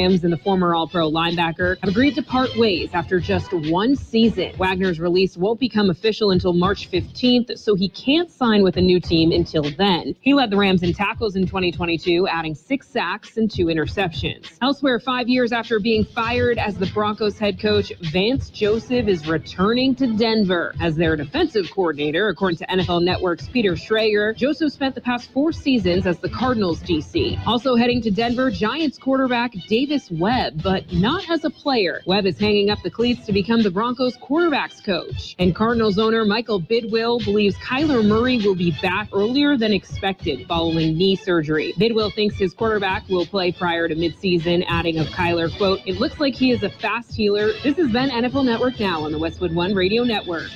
Rams and the former All-Pro linebacker have agreed to part ways after just one season. Wagner's release won't become official until March 15th, so he can't sign with a new team until then. He led the Rams in tackles in 2022, adding 6 sacks and 2 interceptions. Elsewhere, 5 years after being fired as the Broncos head coach, Vance Joseph is returning to Denver as their defensive coordinator. According to NFL Network's Peter Schrager, Joseph spent the past 4 seasons as the Cardinals DC. Also heading to Denver, Giants quarterback Davis Webb, but not as a player. Webb is hanging up the cleats to become the Broncos quarterbacks coach. And Cardinals owner Michael Bidwill believes Kyler Murray will be back earlier than expected following knee surgery. Bidwill thinks his quarterback will play prior to midseason, adding of Kyler, quote, "It looks like he is a fast healer." This has been NFL Network Now on the Westwood One Radio Network.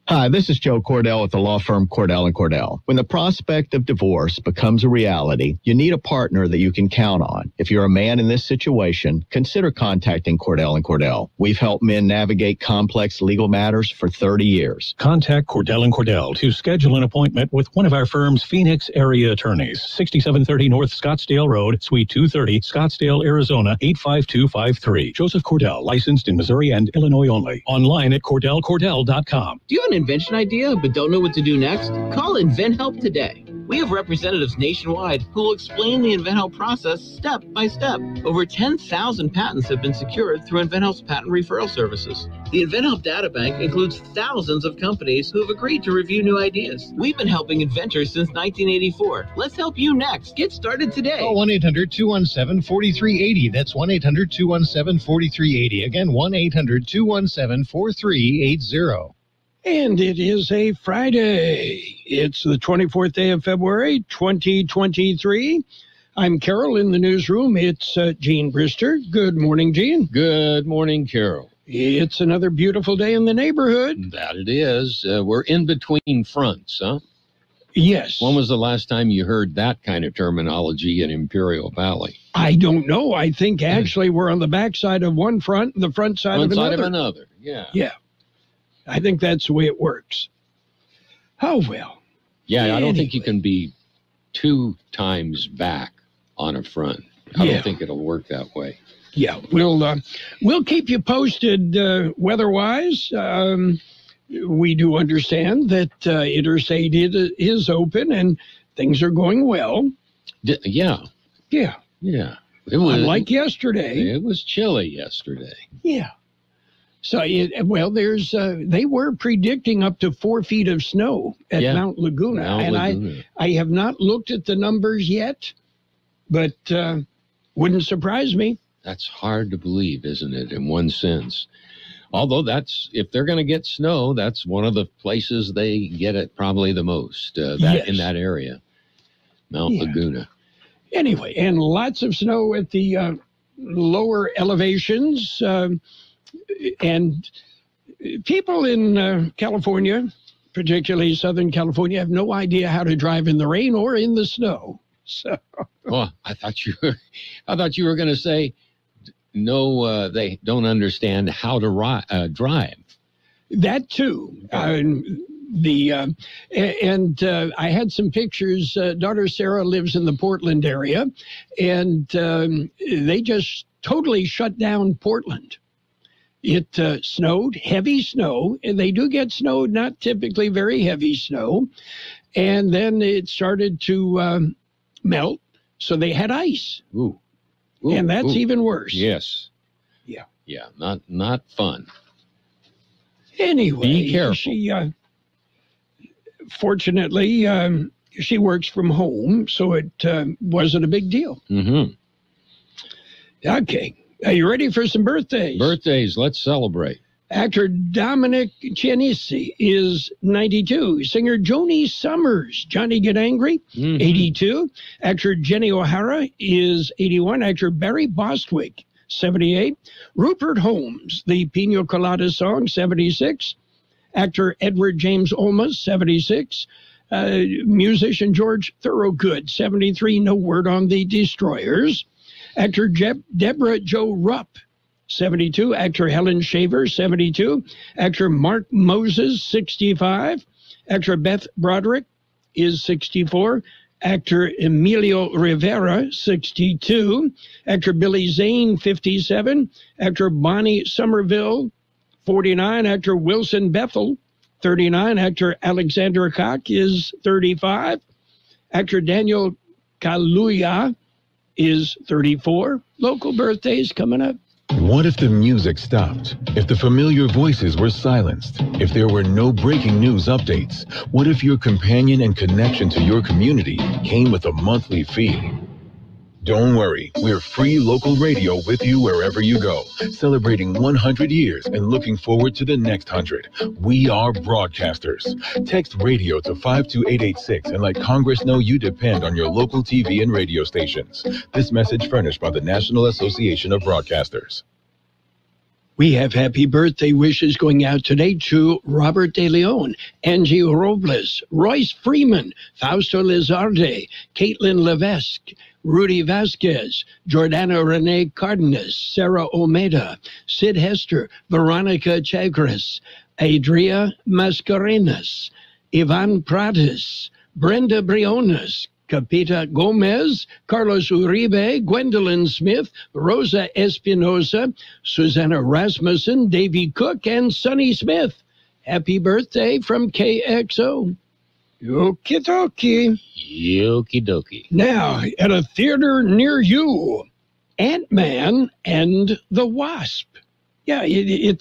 Hi, this is Joe Cordell with the law firm Cordell & Cordell. When the prospect of divorce becomes a reality, you need a partner that you can count on. If you're a man in this situation, consider contacting Cordell & Cordell. We've helped men navigate complex legal matters for 30 years. Contact Cordell & Cordell to schedule an appointment with one of our firm's Phoenix area attorneys. 6730 North Scottsdale Road, Suite 230, Scottsdale, Arizona, 85253. Joseph Cordell, licensed in Missouri and Illinois only. Online at CordellCordell.com. Do you have an invention idea but don't know what to do next? Call InventHelp today. We have representatives nationwide who will explain the InventHelp process step by step. Over 10,000 patents have been secured through InventHelp's patent referral services. The InventHelp databank includes thousands of companies who have agreed to review new ideas. We've been helping inventors since 1984. Let's help you next. Get started today. Call 1-800-217-4380. That's 1-800-217-4380. Again, 1-800-217-4380. And it is a Friday. It's the 24th day of February, 2023. I'm Carroll in the newsroom. It's Gene Brister. Good morning, Gene. Good morning, Carroll. It's another beautiful day in the neighborhood. That it is. We're in between fronts, huh? Yes. When was the last time you heard that kind of terminology in Imperial Valley? I don't know. I think actually we're on the backside of one front, the front side of another. One side of another, yeah. Yeah. I think that's the way it works. Oh, well. Yeah, anyway. I don't think you can be 2 times back on a front. I don't think it'll work that way. Yeah, we'll keep you posted weather-wise. We do understand that Interstate is open and things are going well. Yeah. Yeah. Yeah. It was like yesterday. It was chilly yesterday. Yeah. So, they were predicting up to 4 feet of snow at Mount Laguna. I have not looked at the numbers yet, but wouldn't surprise me. That's hard to believe, isn't it, in one sense? Although if they're going to get snow, that's one of the places they get it probably the most, in that area, Mount Laguna. Anyway, and lots of snow at the lower elevations. And people in California, particularly Southern California, have no idea how to drive in the rain or in the snow. So, well, I thought you were going to say no. They don't understand how to drive. That too. I had some pictures. Daughter Sarah lives in the Portland area, and they just totally shut down Portland. It snowed, heavy snow, and they do get snow, not typically very heavy snow. And then it started to melt, so they had ice. Ooh, and that's even worse. Yes. Yeah. Yeah, not fun. Anyway, be careful. She, fortunately, she works from home, so it wasn't a big deal. Mm-hmm. Okay. Are you ready for some birthdays? Birthdays, let's celebrate. Actor Dominic Chianese is 92. Singer Joni Summers, Johnny Get Angry, 82. Actor Jenny O'Hara is 81. Actor Barry Bostwick, 78. Rupert Holmes, the Pina Colada song, 76. Actor Edward James Olmos, 76. Musician George Thorogood, 73. No word on the Destroyers. Actor Deborah Jo Rupp, 72. Actor Helen Shaver, 72. Actor Mark Moses, 65. Actor Beth Broderick is 64. Actor Emilio Rivera, 62. Actor Billy Zane, 57. Actor Bonnie Somerville, 49. Actor Wilson Bethel, 39. Actor Alexander Koch is 35. Actor Daniel Kaluuya is 34. Local birthdays coming up. What if the music stopped? If the familiar voices were silenced? If there were no breaking news updates? What if your companion and connection to your community came with a monthly fee? Don't worry, we're free local radio with you wherever you go, celebrating 100 years and looking forward to the next 100. We are broadcasters. Text radio to 52886 and let Congress know you depend on your local TV and radio stations. This message furnished by the National Association of Broadcasters. We have happy birthday wishes going out today to Robert De Leon, Angie Robles, Royce Freeman, Fausto Lizarde, Caitlin Levesque, Rudy Vasquez, Jordana Renee Cardenas, Sarah Olmeda, Sid Hester, Veronica Chagres, Adria Mascarenas, Ivan Pratis, Brenda Briones, Capita Gomez, Carlos Uribe, Gwendolyn Smith, Rosa Espinosa, Susanna Rasmussen, Davy Cook, and Sonny Smith. Happy birthday from KXO. Okie dokie. Okie dokie. Now, at a theater near you, Ant-Man and the Wasp. Yeah, it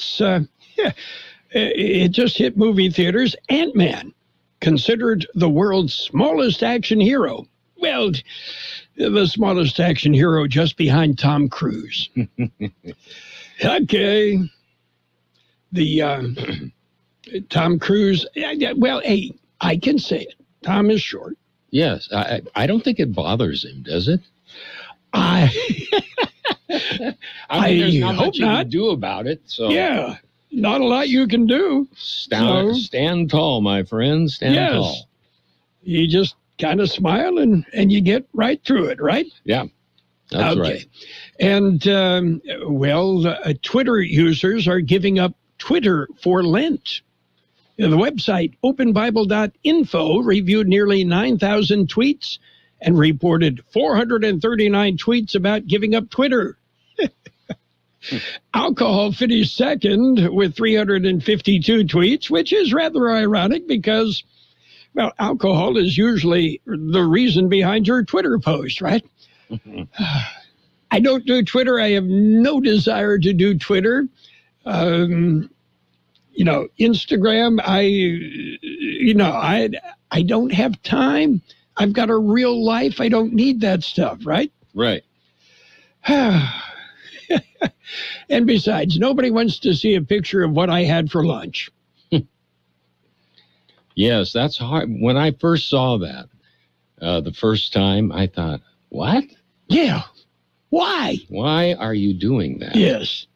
just hit movie theaters. Ant-Man, considered the world's smallest action hero. Well, the smallest action hero just behind Tom Cruise. Okay. The Tom Cruise, well, hey, I can say it. Tom is short. Yes. I don't think it bothers him, does it? I mean, there's not much you can do about it. So yeah, not a lot you can do. Stand tall, my friend. Stand tall. You just kind of smile and you get right through it, right? Yeah, that's right. And, Twitter users are giving up Twitter for Lent. The website openbible.info reviewed nearly 9,000 tweets and reported 439 tweets about giving up Twitter. Alcohol finished second with 352 tweets, which is rather ironic because, well, alcohol is usually the reason behind your Twitter post, right? I don't do Twitter. I have no desire to do Twitter. Instagram, I don't have time. I've got a real life. I don't need that stuff, right? Right. And besides, nobody wants to see a picture of what I had for lunch. Yes, that's hard. When I first saw that the first time, I thought, what? Yeah. Why? Why are you doing that? Yes.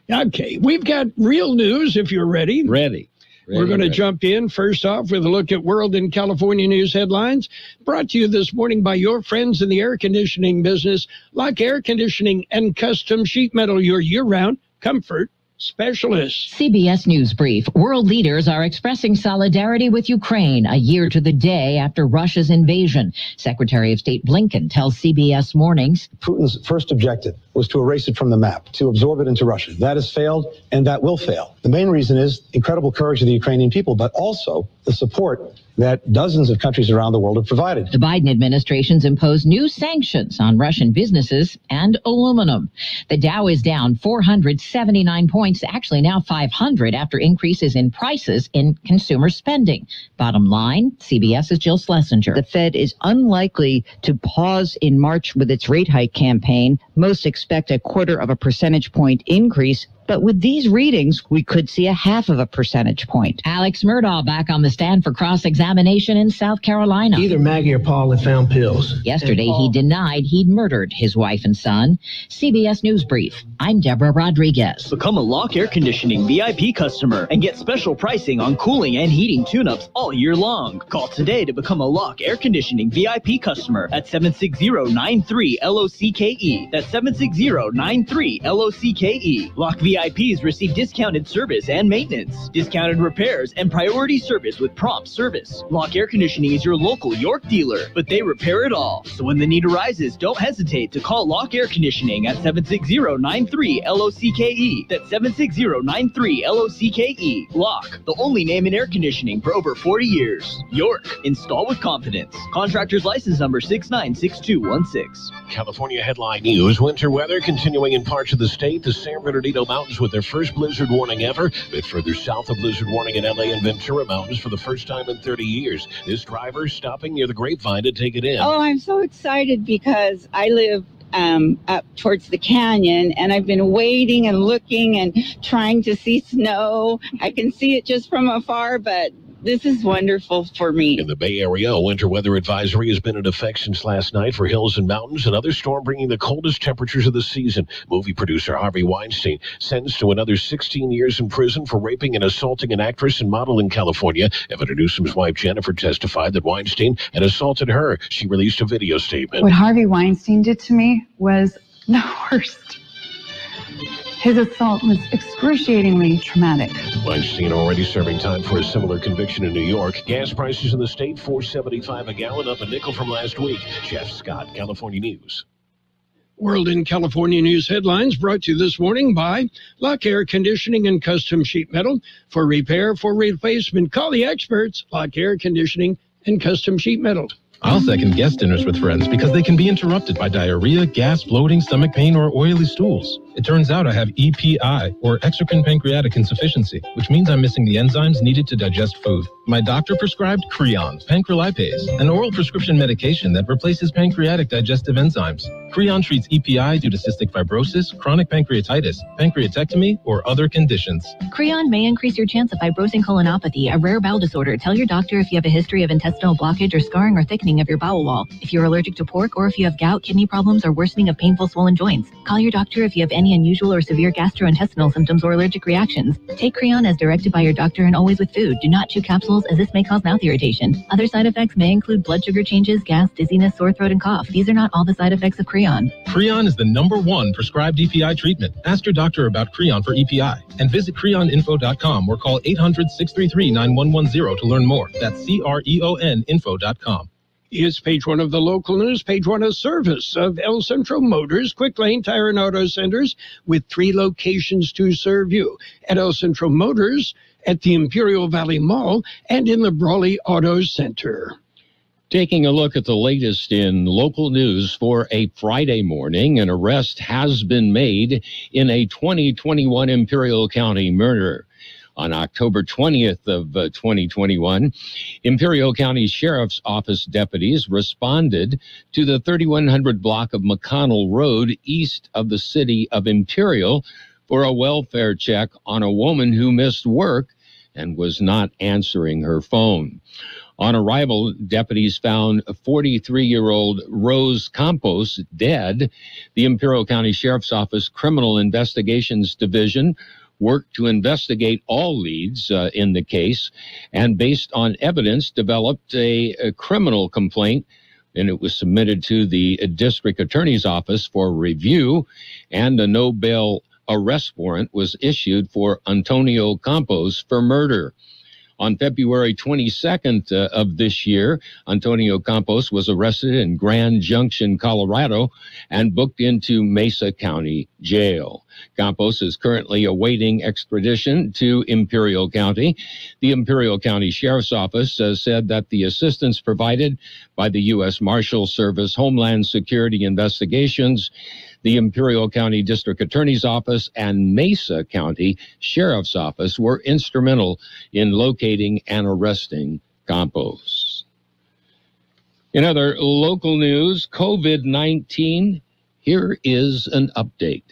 Okay, we've got real news if you're ready. Ready. We're going to jump in first off with a look at World and California news headlines brought to you this morning by your friends in the air conditioning business, like Air Conditioning and Custom Sheet Metal, your year-round comfort specialists. CBS News Brief. World leaders are expressing solidarity with Ukraine a year to the day after Russia's invasion. Secretary of State Blinken tells CBS Mornings. Putin's first objective was to erase it from the map, to absorb it into Russia. That has failed, and that will fail. The main reason is incredible courage of the Ukrainian people, but also the support that dozens of countries around the world have provided. The Biden administration's imposed new sanctions on Russian businesses and aluminum. The Dow is down 479 points, actually now 500 after increases in prices in consumer spending. Bottom line, CBS's Jill Schlesinger. The Fed is unlikely to pause in March with its rate hike campaign. Most expect a 0.25 percentage point increase. But with these readings, we could see 0.5 percentage point. Alex Murdaugh back on the stand for cross-examination in South Carolina. Either Maggie or Paul had found pills. Yesterday, he denied he'd murdered his wife and son. CBS News Brief. I'm Deborah Rodriguez. Become a Lock Air Conditioning VIP customer and get special pricing on cooling and heating tune-ups all year long. Call today to become a Lock Air Conditioning VIP customer at 760-93-LOCKE. That's 760-93-LOCKE. Lock VIP VIPs receive discounted service and maintenance, discounted repairs, and priority service with prompt service. Lock Air Conditioning is your local York dealer, but they repair it all. So when the need arises, don't hesitate to call Lock Air Conditioning at 760-93-LOCKE. That's 760-93-LOCKE. Lock, the only name in air conditioning for over 40 years. York, install with confidence. Contractor's license number 696216. California headline news. Winter weather continuing in parts of the state. The San Bernardino Mountains with their first blizzard warning ever. A bit further south, a blizzard warning in LA and Ventura Mountains for the first time in 30 years. This driver stopping near the Grapevine to take it in. Oh, I'm so excited because I live up towards the canyon, and I've been waiting and looking and trying to see snow. I can see it just from afar, but this is wonderful for me. In the Bay Area, a winter weather advisory has been in effect since last night for hills and mountains. Another storm bringing the coldest temperatures of the season. Movie producer Harvey Weinstein sentenced to another 16 years in prison for raping and assaulting an actress and model in California. Governor Newsom's wife Jennifer testified that Weinstein had assaulted her. She released a video statement. What Harvey Weinstein did to me was the worst. His assault was excruciatingly traumatic. Weinstein already serving time for a similar conviction in New York. Gas prices in the state, $4.75 a gallon, up a nickel from last week. Jeff Scott, California News. World in California News headlines brought to you this morning by Lock Air Conditioning and Custom Sheet Metal. For repair, for replacement, call the experts. Lock Air Conditioning and Custom Sheet Metal. I'll second guest dinners with friends because they can be interrupted by diarrhea, gas, bloating, stomach pain, or oily stools. It turns out I have EPI, or exocrine pancreatic insufficiency, which means I'm missing the enzymes needed to digest food. My doctor prescribed Creon, pancrelipase, an oral prescription medication that replaces pancreatic digestive enzymes. Creon treats EPI due to cystic fibrosis, chronic pancreatitis, pancreatectomy, or other conditions. Creon may increase your chance of fibrosing colonopathy, a rare bowel disorder. Tell your doctor if you have a history of intestinal blockage or scarring or thickening of your bowel wall, if you're allergic to pork, or if you have gout, kidney problems, or worsening of painful swollen joints. Call your doctor if you have any unusual or severe gastrointestinal symptoms or allergic reactions. Take Creon as directed by your doctor and always with food. Do not chew capsules as this may cause mouth irritation. Other side effects may include blood sugar changes, gas, dizziness, sore throat, and cough. These are not all the side effects of Creon. Creon is the #1 prescribed EPI treatment. Ask your doctor about Creon for EPI and visit creoninfo.com or call 800-633-9110 to learn more. That's CREONinfo.com. Is page one of the local news, page one of service of El Centro Motors, Quick Lane Tire and Auto Centers, with 3 locations to serve you. At El Centro Motors, at the Imperial Valley Mall, and in the Brawley Auto Center. Taking a look at the latest in local news for a Friday morning, an arrest has been made in a 2021 Imperial County murder. On October 20th of 2021, Imperial County Sheriff's Office deputies responded to the 3100 block of McConnell Road east of the city of Imperial for a welfare check on a woman who missed work and was not answering her phone. On arrival, deputies found 43-year-old Rose Campos dead. The Imperial County Sheriff's Office Criminal Investigations Division worked to investigate all leads in the case, and based on evidence, developed a criminal complaint, and it was submitted to the district attorney's office for review, and a no-bail arrest warrant was issued for Antonio Campos for murder. On February 22nd of this year, Antonio Campos was arrested in Grand Junction, Colorado, and booked into Mesa County Jail. Campos is currently awaiting extradition to Imperial County. The Imperial County Sheriff's Office said that the assistance provided by the U.S. Marshal Service Homeland Security Investigations, the Imperial County District Attorney's Office, and Mesa County Sheriff's Office were instrumental in locating and arresting Campos. In other local news, COVID-19, here is an update.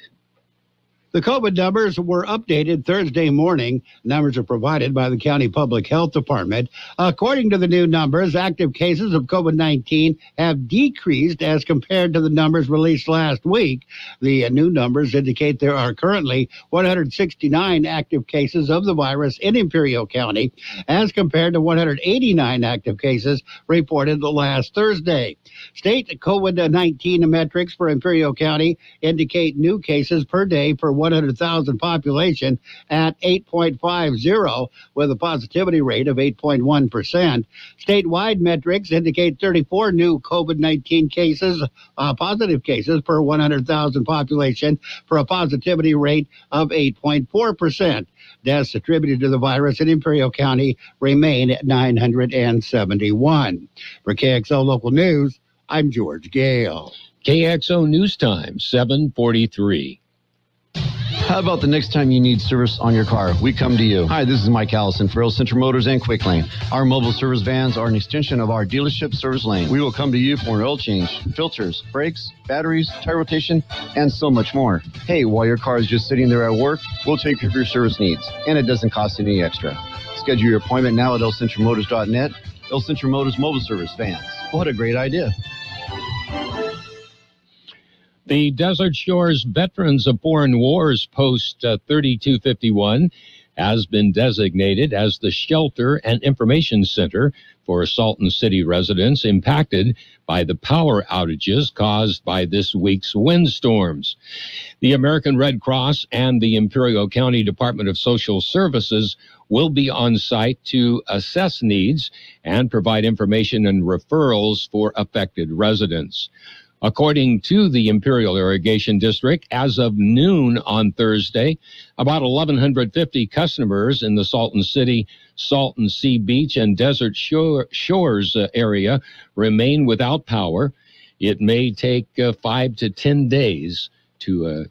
The COVID numbers were updated Thursday morning. Numbers are provided by the County Public Health Department. According to the new numbers, active cases of COVID-19 have decreased as compared to the numbers released last week. The new numbers indicate there are currently 169 active cases of the virus in Imperial County, as compared to 189 active cases reported last Thursday. State COVID-19 metrics for Imperial County indicate new cases per day per 100,000 population at 8.50, with a positivity rate of 8.1%. Statewide metrics indicate 34 new COVID-19 cases, positive cases per 100,000 population, for a positivity rate of 8.4%. Deaths attributed to the virus in Imperial County remain at 971. For KXO Local News, I'm George Gale. KXO News Time, 7:43. How about the next time you need service on your car? We come to you. Hi, this is Mike Allison for Earl Central Motors and Quick Lane. Our mobile service vans are an extension of our dealership service lane. We will come to you for an oil change, filters, brakes, batteries, tire rotation, and so much more. Hey, while your car is just sitting there at work, we'll take care of your service needs, and it doesn't cost any extra. Schedule your appointment now at elcentralmotors.net. El Central Motors Mobile Service Vans. What a great idea. The Desert Shores Veterans of Foreign Wars Post 3251 has been designated as the shelter and information center for Salton City residents impacted by the power outages caused by this week's windstorms. The American Red Cross and the Imperial County Department of Social Services will be on site to assess needs and provide information and referrals for affected residents. According to the Imperial Irrigation District, as of noon on Thursday, about 1,150 customers in the Salton City, Salton Sea Beach, and Desert Shores area remain without power. It may take 5 to 10 days to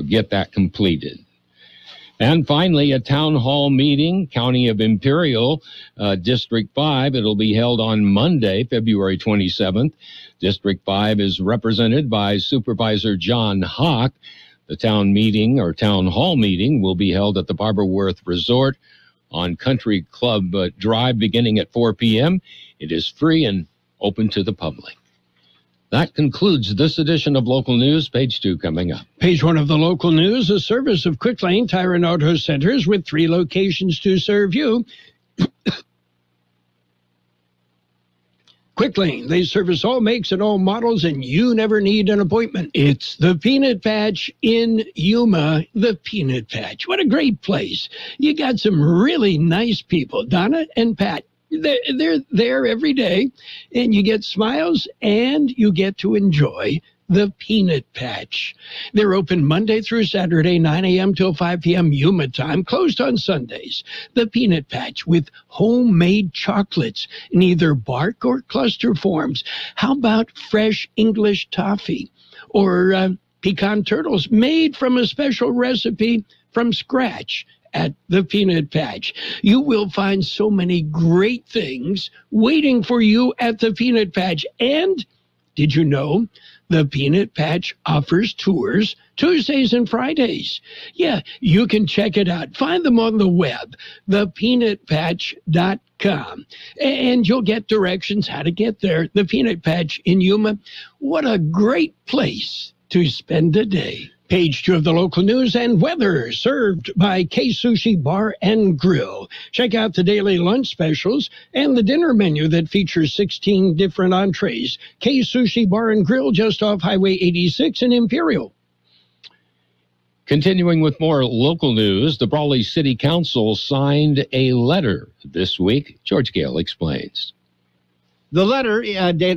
get that completed. And finally, a town hall meeting, County of Imperial, District 5. It'll be held on Monday, February 27th. District 5 is represented by Supervisor John Hawk. The town hall meeting will be held at the Barberworth Resort on Country Club Drive beginning at 4 p.m. It is free and open to the public. That concludes this edition of Local News. Page 2 coming up. Page 1 of the Local News, a service of Quick Lane Tire and Auto Centers with 3 locations to serve you. Quick Lane, they service all makes and all models, and you never need an appointment. It's the Peanut Patch in Yuma, the Peanut Patch. What a great place. You got some really nice people, Donna and Pat. They're there every day, and you get smiles, and you get to enjoy the Peanut Patch. They're open Monday through Saturday, 9 a.m. till 5 p.m. Yuma time, closed on Sundays. The Peanut Patch with homemade chocolates in either bark or cluster forms. How about fresh English toffee or pecan turtles made from a special recipe from scratch? At the Peanut Patch, you will find so many great things waiting for you at the Peanut Patch. And did you know the Peanut Patch offers tours Tuesdays and Fridays? Yeah, you can check it out. Find them on the web, thepeanutpatch.com, and you'll get directions how to get there. The Peanut Patch in Yuma, what a great place to spend a day. Page 2 of the Local News and weather, served by Kxo Bar and Grill. Check out the daily lunch specials and the dinner menu that features 16 different entrees. Kxo Bar and Grill, just off Highway 86 in Imperial. Continuing with more local news, the Brawley City Council signed a letter this week. George Gale explains. The letter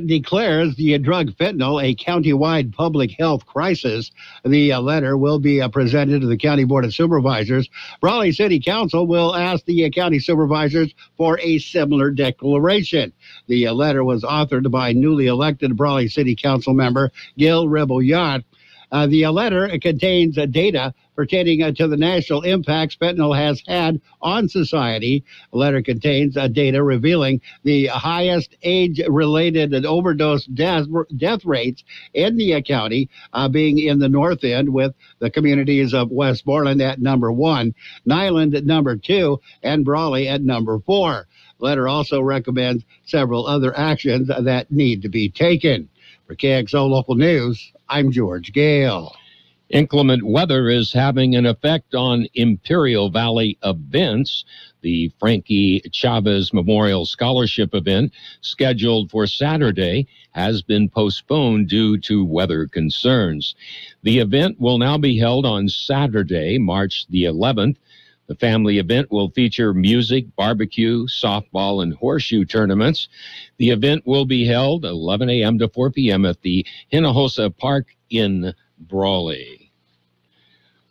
declares the drug fentanyl a countywide public health crisis. The letter will be presented to the County Board of Supervisors. Brawley City Council will ask the county supervisors for a similar declaration. The letter was authored by newly elected Brawley City Council member Gale Rebellion. The letter contains data pertaining to the national impacts fentanyl has had on society. The letter contains data revealing the highest age-related and overdose death rates in the county, being in the north end, with the communities of Westmoreland at number 1, Nyland at number 2, and Brawley at number 4. The letter also recommends several other actions that need to be taken. For KXO Local News, I'm George Gale. Inclement weather is having an effect on Imperial Valley events. The Frankie Chavez Memorial Scholarship event, scheduled for Saturday, has been postponed due to weather concerns. The event will now be held on Saturday, March the 11th. The family event will feature music, barbecue, softball, and horseshoe tournaments. The event will be held 11 a.m. to 4 p.m. at the Hinojosa Park in Brawley.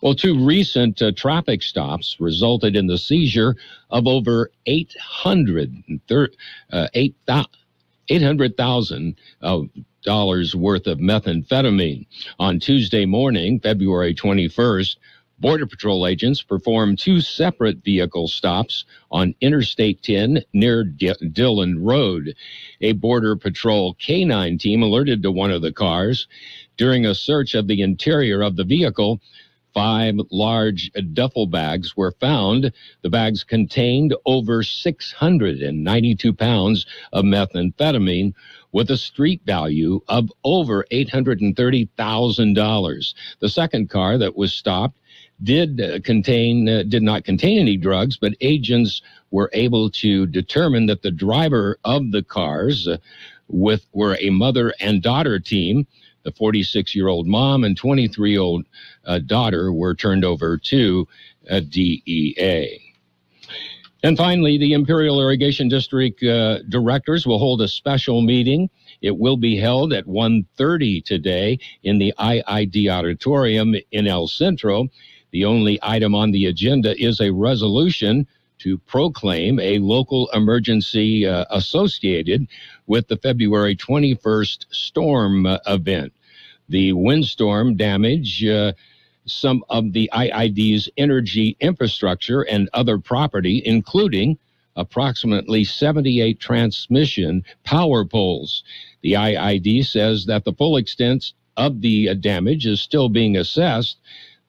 Well, two recent traffic stops resulted in the seizure of over $800,000 worth of methamphetamine. On Tuesday morning, February 21st, Border Patrol agents performed two separate vehicle stops on Interstate 10 near Dillon Road. A Border Patrol K-9 team alerted to one of the cars. During a search of the interior of the vehicle, 5 large duffel bags were found. The bags contained over 692 pounds of methamphetamine with a street value of over $830,000. The second car that was stopped did not contain any drugs, but agents were able to determine that the driver of the cars were a mother and daughter team. The 46-year-old mom and 23-year-old daughter were turned over to DEA. And finally, the Imperial Irrigation District directors will hold a special meeting. It will be held at 1:30 today in the IID Auditorium in El Centro. The only item on the agenda is a resolution to proclaim a local emergency associated with the February 21st storm event. The windstorm damaged some of the IID's energy infrastructure and other property, including approximately 78 transmission power poles. The IID says that the full extent of the damage is still being assessed.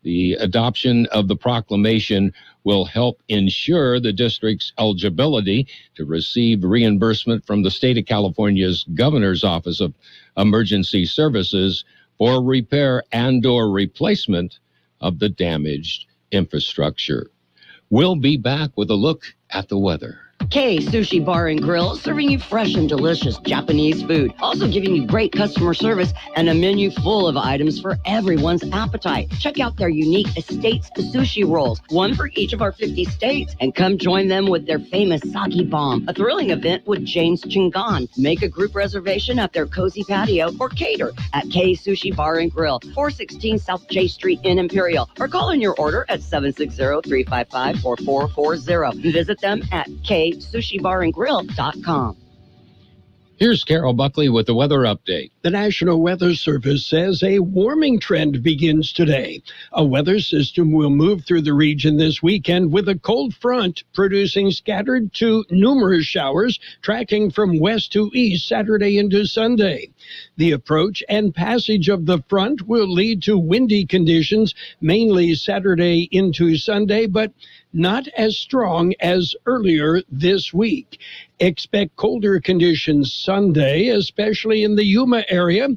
The adoption of the proclamation will help ensure the district's eligibility to receive reimbursement from the state of California's Governor's Office of Emergency Services for repair and/or replacement of the damaged infrastructure. We'll be back with a look at the weather. Kxo Sushi Bar and Grill, serving you fresh and delicious Japanese food. Also giving you great customer service and a menu full of items for everyone's appetite. Check out their unique Estates Sushi Rolls, one for each of our 50 states. And come join them with their famous Sake Bomb, a thrilling event with James Chingon. Make a group reservation at their cozy patio or cater at Kxo Sushi Bar and Grill, 416 South J Street in Imperial. Or call in your order at 760-355-4440. Visit them at KSushiBarandGrill.com. Here's Carroll Buckley with the weather update. The National Weather Service says a warming trend begins today. A weather system will move through the region this weekend with a cold front producing scattered to numerous showers, tracking from west to east Saturday into Sunday. The approach and passage of the front will lead to windy conditions, mainly Saturday into Sunday, but not as strong as earlier this week. Expect colder conditions Sunday, especially in the Yuma area.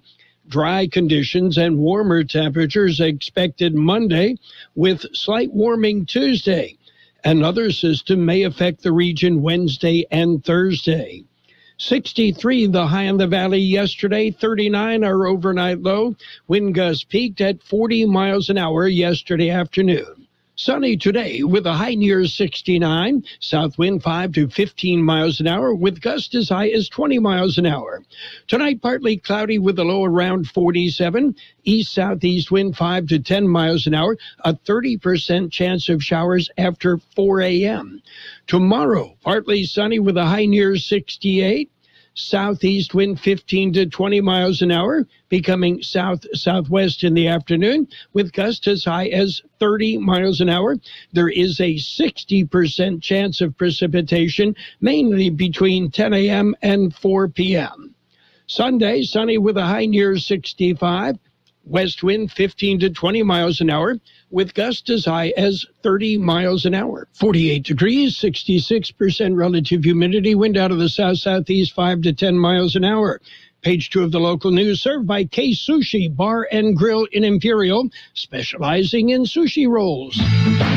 Dry conditions and warmer temperatures expected Monday, with slight warming Tuesday. Another system may affect the region Wednesday and Thursday. 63 the high in the valley yesterday, 39 our overnight low. Wind gusts peaked at 40 miles an hour yesterday afternoon. Sunny today with a high near 69, south wind 5 to 15 miles an hour with gusts as high as 20 miles an hour. Tonight partly cloudy with a low around 47, east-southeast wind 5 to 10 miles an hour, a 30% chance of showers after 4 a.m. Tomorrow partly sunny with a high near 68. Southeast wind 15 to 20 miles an hour, becoming south-southwest in the afternoon, with gusts as high as 30 miles an hour. There is a 60% chance of precipitation, mainly between 10 a.m. and 4 p.m. Sunday, sunny with a high near 65. West wind 15 to 20 miles an hour, with gusts as high as 30 miles an hour. 48 degrees, 66% relative humidity, wind out of the south-southeast 5 to 10 miles an hour. Page 2 of the local news, served by Kxo Bar and Grill in Imperial, specializing in sushi rolls.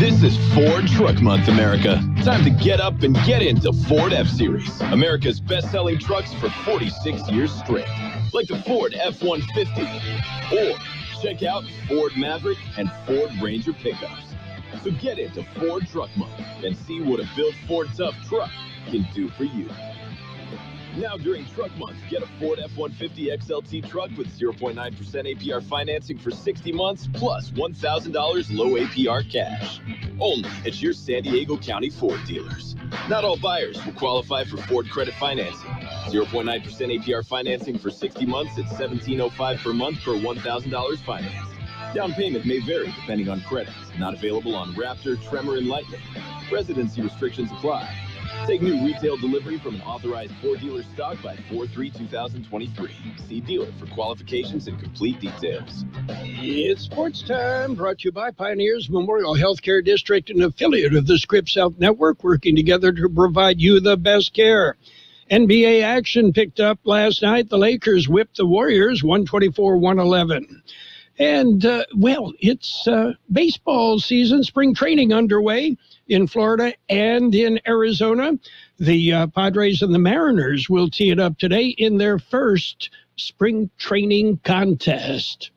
This is Ford Truck Month, America. Time to get up and get into Ford F-Series, America's best-selling trucks for 46 years straight. Like the Ford F-150, or check out Ford Maverick and Ford Ranger pickups. So get into Ford Truck Month and see what a built Ford Tough truck can do for you. Now during Truck Month, get a Ford F-150 XLT truck with 0.9% APR financing for 60 months plus $1,000 low APR cash. Only at your San Diego County Ford dealers. Not all buyers will qualify for Ford credit financing. 0.9% APR financing for 60 months at $1,705 per month per $1,000 financed. Down payment may vary depending on credits. Not available on Raptor, Tremor, and Lightning. Residency restrictions apply. Take new retail delivery from an authorized Ford dealer stock by 4/3/2023. See dealer for qualifications and complete details. It's sports time, brought to you by Pioneers Memorial Healthcare District, an affiliate of the Scripps Health Network, working together to provide you the best care. NBA action picked up last night. The Lakers whipped the Warriors 124-111. And, it's baseball season, spring training underway in Florida and in Arizona. The Padres and the Mariners will tee it up today in their first spring training contest.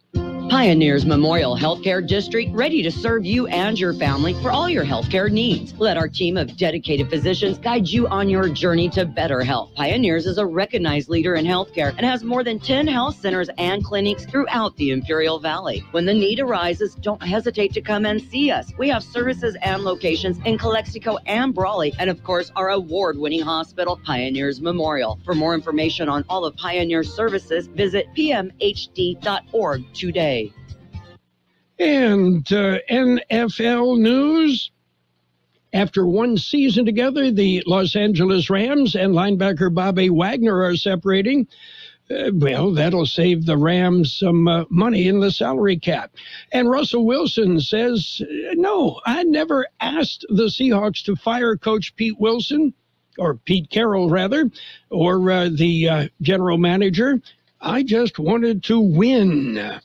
Pioneers Memorial Healthcare District, ready to serve you and your family for all your healthcare needs. Let our team of dedicated physicians guide you on your journey to better health. Pioneers is a recognized leader in healthcare and has more than 10 health centers and clinics throughout the Imperial Valley. When the need arises, don't hesitate to come and see us. We have services and locations in Calexico and Brawley, and of course, our award-winning hospital, Pioneers Memorial. For more information on all of Pioneer's services, visit pmhd.org today. And NFL news. After one season together, the Los Angeles Rams and linebacker Bobby Wagner are separating. That'll save the Rams some money in the salary cap. And Russell Wilson says, no, I never asked the Seahawks to fire Coach Pete Carroll, rather, or the general manager. I just wanted to win.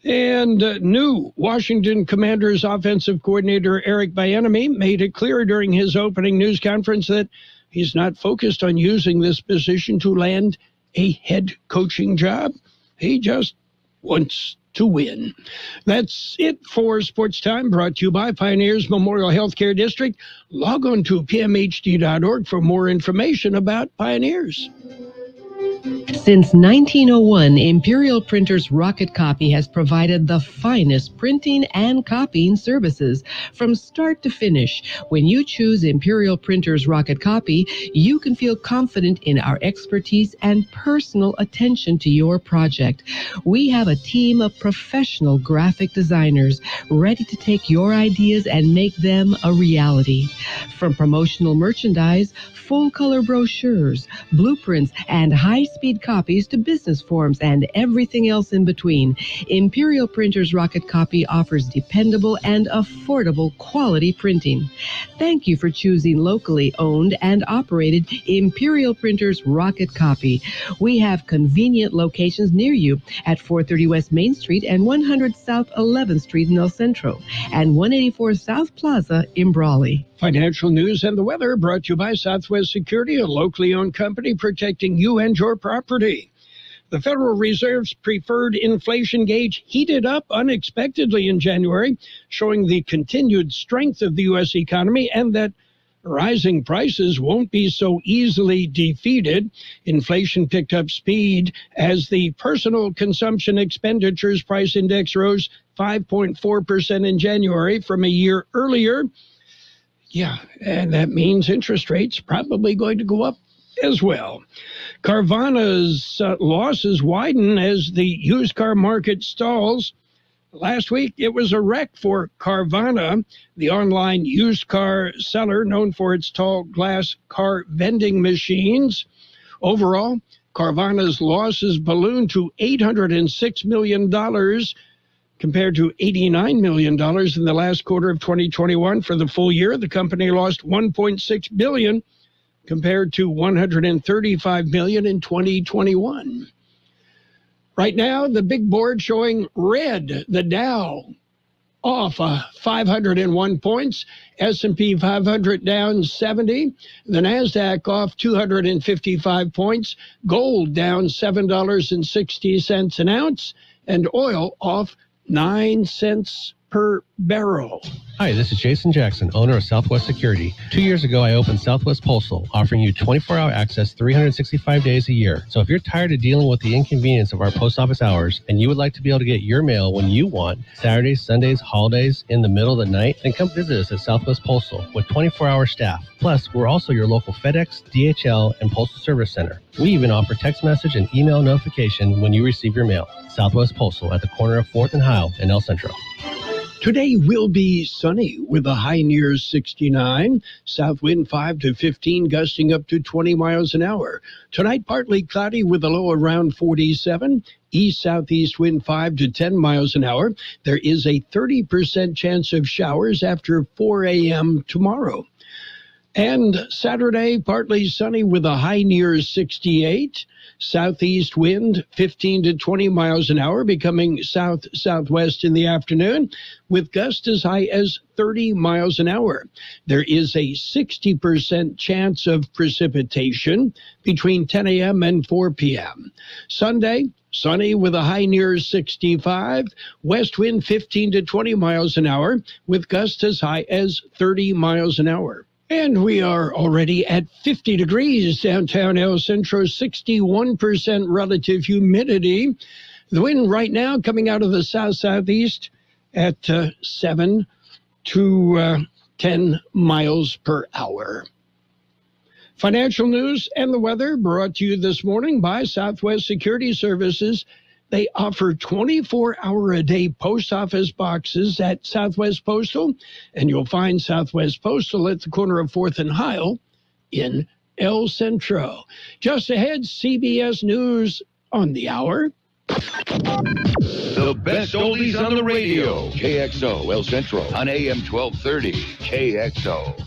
And new Washington Commanders offensive coordinator Eric Bieniemy made it clear during his opening news conference that he's not focused on using this position to land a head coaching job. He just wants to win. That's it for Sports Time, brought to you by Pioneers Memorial Healthcare District. Log on to pmhd.org for more information about Pioneers. Since 1901, Imperial Printers Rocket Copy has provided the finest printing and copying services from start to finish. When you choose Imperial Printers Rocket Copy, you can feel confident in our expertise and personal attention to your project. We have a team of professional graphic designers ready to take your ideas and make them a reality. From promotional merchandise, full-color brochures, blueprints, and high-speed copies to business forms and everything else in between, Imperial Printers Rocket Copy offers dependable and affordable quality printing. Thank you for choosing locally owned and operated Imperial Printers Rocket Copy. We have convenient locations near you at 430 West Main Street and 100 South 11th Street in El Centro and 184 South Plaza in Brawley. Financial news and the weather brought to you by Southwest Security, a locally owned company protecting you and your property. The Federal Reserve's preferred inflation gauge heated up unexpectedly in January, showing the continued strength of the U.S. economy and that rising prices won't be so easily defeated. Inflation picked up speed as the personal consumption expenditures price index rose 5.4% in January from a year earlier. Yeah, and that means interest rates probably going to go up as well. Carvana's losses widen as the used car market stalls. Last week, it was a wreck for Carvana, the online used car seller known for its tall glass car vending machines. Overall, Carvana's losses ballooned to $806 million compared to $89 million in the last quarter of 2021. For the full year, the company lost $1.6 billion compared to $135 million in 2021. Right now, the big board showing red. The Dow off 501 points, S&P 500 down 70, the NASDAQ off 255 points, gold down $7.60 an ounce, and oil off 9 cents per barrel. Hi, this is Jason Jackson, owner of Southwest Security. 2 years ago, I opened Southwest Postal, offering you 24-hour access 365 days a year. So if you're tired of dealing with the inconvenience of our post office hours and you would like to be able to get your mail when you want, Saturdays, Sundays, holidays, in the middle of the night, then come visit us at Southwest Postal with 24-hour staff. Plus, we're also your local FedEx, DHL, and Postal Service Center. We even offer text message and email notification when you receive your mail. Southwest Postal at the corner of 4th and Heil in El Centro. Today will be sunny with a high near 69, south wind 5 to 15, gusting up to 20 miles an hour. Tonight, partly cloudy with a low around 47, east-southeast wind 5 to 10 miles an hour. There is a 30% chance of showers after 4 a.m. tomorrow. And Saturday, partly sunny with a high near 68. Southeast wind 15 to 20 miles an hour, becoming south-southwest in the afternoon, with gusts as high as 30 miles an hour. There is a 60% chance of precipitation between 10 a.m. and 4 p.m. Sunday, sunny with a high near 65, west wind 15 to 20 miles an hour, with gusts as high as 30 miles an hour. And we are already at 50 degrees downtown El Centro, 61% relative humidity. The wind right now coming out of the south-southeast at 7 to 10 miles per hour. Financial news and the weather brought to you this morning by Southwest Security Services. They offer 24-hour-a-day post office boxes at Southwest Postal, and you'll find Southwest Postal at the corner of 4th and Heil in El Centro. Just ahead, CBS News on the hour. The best oldies on the radio. KXO El Centro on AM 1230. KXO.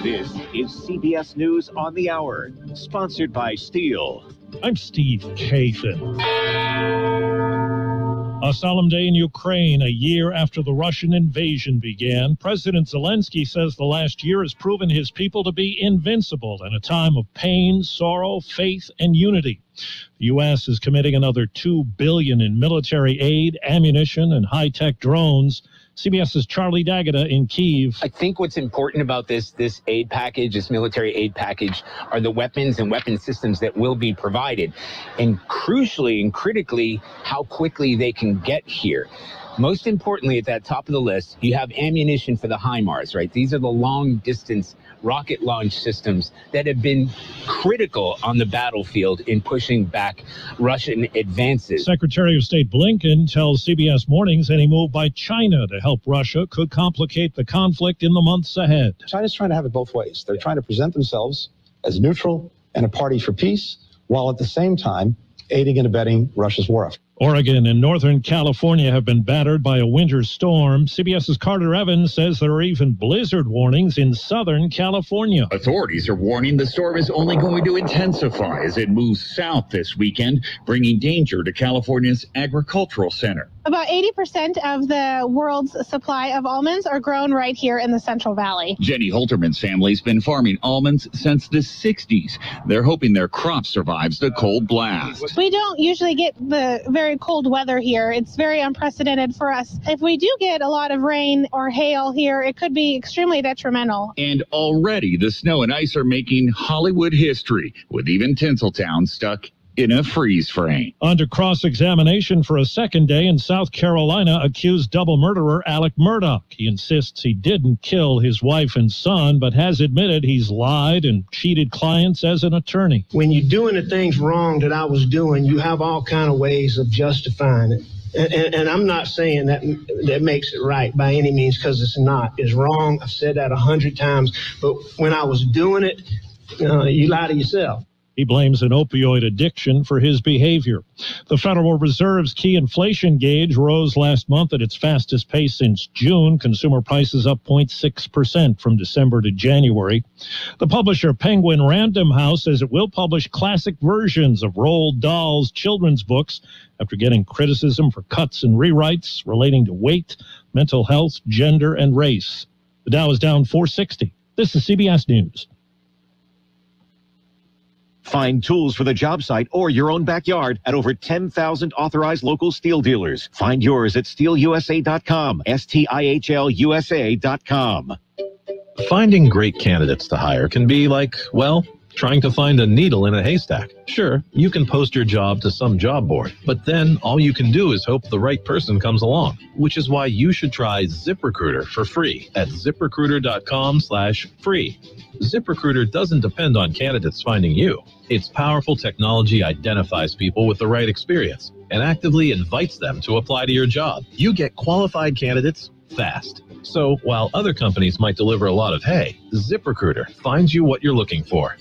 This is CBS News on the Hour, sponsored by Steele. I'm Steve Kathan. A solemn day in Ukraine, a year after the Russian invasion began. President Zelensky says the last year has proven his people to be invincible in a time of pain, sorrow, faith, and unity. The U.S. is committing another $2 billion in military aid, ammunition, and high-tech drones. CBS's Charlie D'Agata in Kyiv. I think what's important about this aid package, this military aid package, are the weapons and weapon systems that will be provided. And crucially and critically, how quickly they can get here. Most importantly, at that top of the list, you have ammunition for the HIMARS, right? These are the long-distance rocket launch systems that have been critical on the battlefield in pushing back Russian advances. Secretary of State Blinken tells CBS Mornings any move by China to help Russia could complicate the conflict in the months ahead. China's trying to have it both ways. They're trying to present themselves as neutral and a party for peace, while at the same time aiding and abetting Russia's war effort. Oregon and Northern California have been battered by a winter storm. CBS's Carter Evans says there are even blizzard warnings in Southern California. Authorities are warning the storm is only going to intensify as it moves south this weekend, bringing danger to California's agricultural center. About 80% of the world's supply of almonds are grown right here in the Central Valley. Jenny Holterman's family's been farming almonds since the 60s. They're hoping their crop survives the cold blast. We don't usually get the very cold weather here. It's very unprecedented for us. If we do get a lot of rain or hail here, it could be extremely detrimental. And already the snow and ice are making Hollywood history, with even Tinseltown stuck in a freeze frame. Under cross-examination for a second day in South Carolina, accused double murderer Alec Murdaugh. He insists he didn't kill his wife and son, but has admitted he's lied and cheated clients as an attorney. When you're doing the things wrong that I was doing, you have all kind of ways of justifying it. And I'm not saying that makes it right by any means, because it's not. It's wrong. I've said that 100 times. But when I was doing it, you lie to yourself. He blames an opioid addiction for his behavior. The Federal Reserve's key inflation gauge rose last month at its fastest pace since June. Consumer prices up 0.6% from December to January. The publisher Penguin Random House says it will publish classic versions of Roald Dahl's children's books after getting criticism for cuts and rewrites relating to weight, mental health, gender, and race. The Dow is down 460. This is CBS News. Find tools for the job site or your own backyard at over 10,000 authorized local steel dealers. Find yours at steelusa.com, STIHLUSA.com. Finding great candidates to hire can be like, well, trying to find a needle in a haystack. Sure, you can post your job to some job board, but then all you can do is hope the right person comes along, which is why you should try ZipRecruiter for free at ZipRecruiter.com/free. ZipRecruiter doesn't depend on candidates finding you. Its powerful technology identifies people with the right experience and actively invites them to apply to your job. You get qualified candidates fast. So while other companies might deliver a lot of hay, ZipRecruiter finds you what you're looking for.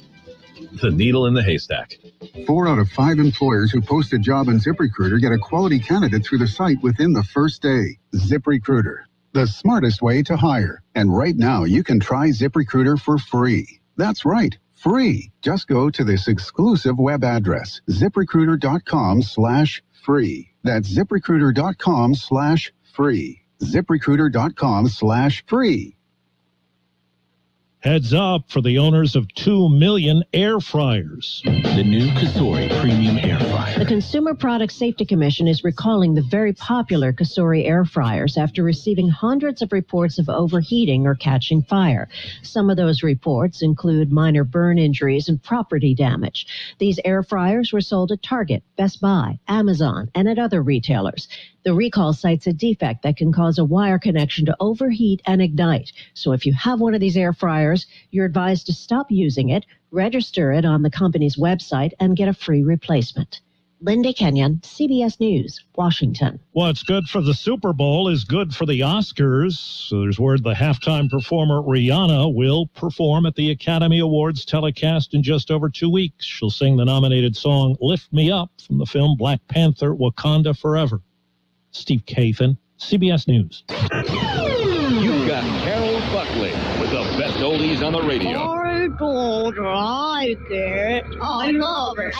The needle in the haystack. 4 out of 5 employers who post a job on ZipRecruiter get a quality candidate through the site within the first day. ZipRecruiter, the smartest way to hire. And right now, you can try ZipRecruiter for free. That's right, free. Just go to this exclusive web address, ZipRecruiter.com/free. That's ZipRecruiter.com/free. ZipRecruiter.com/free. Heads up for the owners of 2 million air fryers. The new Kxo Premium Air Fryer. The Consumer Product Safety Commission is recalling the very popular Kxo air fryers after receiving hundreds of reports of overheating or catching fire. Some of those reports include minor burn injuries and property damage. These air fryers were sold at Target, Best Buy, Amazon, and at other retailers. The recall cites a defect that can cause a wire connection to overheat and ignite. So if you have one of these air fryers, you're advised to stop using it, register it on the company's website, and get a free replacement. Linda Kenyon, CBS News, Washington. What's good for the Super Bowl is good for the Oscars. So there's word the halftime performer Rihanna will perform at the Academy Awards telecast in just over 2 weeks. She'll sing the nominated song Lift Me Up from the film Black Panther, Wakanda Forever. Steve Kathan, CBS News. You've got Carroll Buckley with the best oldies on the radio. I don't like it. I love it.